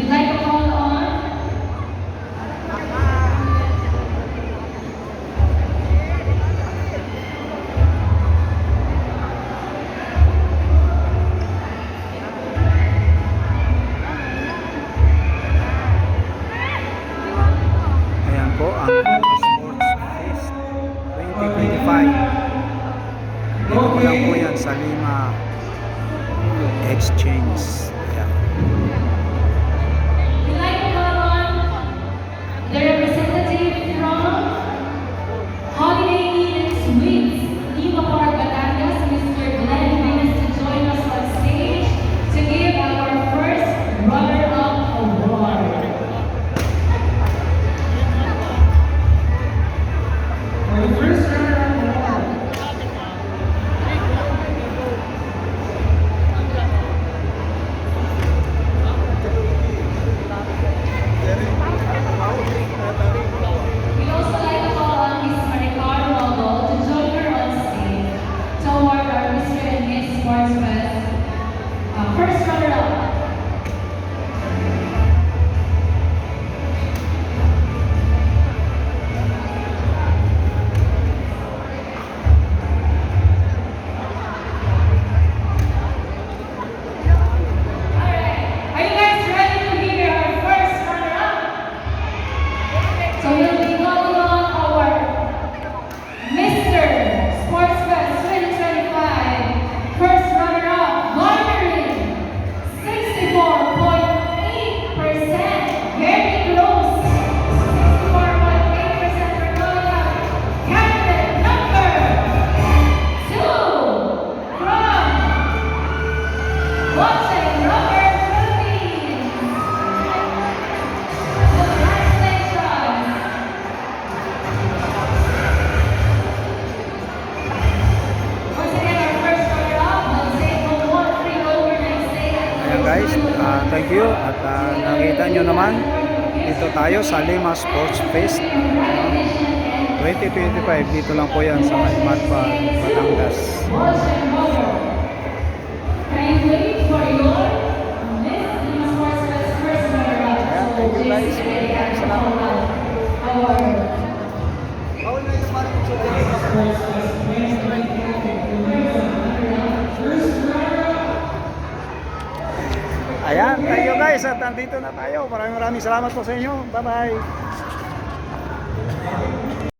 like to call on Ayan po ang Sports Fest 2025. Dito po lang po yan sa Lima Exchange. Ayan. we'd like to call on the representative from Holiday Inn and Suites, Lima Park, Batangas, Mr. Glenn Venus, to join us on stage to give our first runner-up award. For the first runner-up award, we'd also like to call on Miss Maricar Rodo to join her on stage to award our Mr. and Miss Sports Fest first runner-up. Alright, are you guys ready to hear our first runner-up? So we'll be calling on our Mr. Sports Fest 2025 first runner-up, garnering 64.8%. Very close. 64.8% for Nola. Candidate number 2 from Watching Rubber Philippines. Congratulations. Once again, our first runner-up, Jose Gomon, free overnight stay at Ayan guys, thank you. At nakita nyo naman, dito tayo sa Lima Sports Fest 2025. Dito lang po yan sa Matpa, Batangas. Watching Rubber. Can you wait for your Miss Lima Sports Fest first runner-up? Ayan, thank you guys. Salamat. Award. Ayan, thank you guys. At nandito na tayo. Maraming salamat po sa inyo. Bye-bye.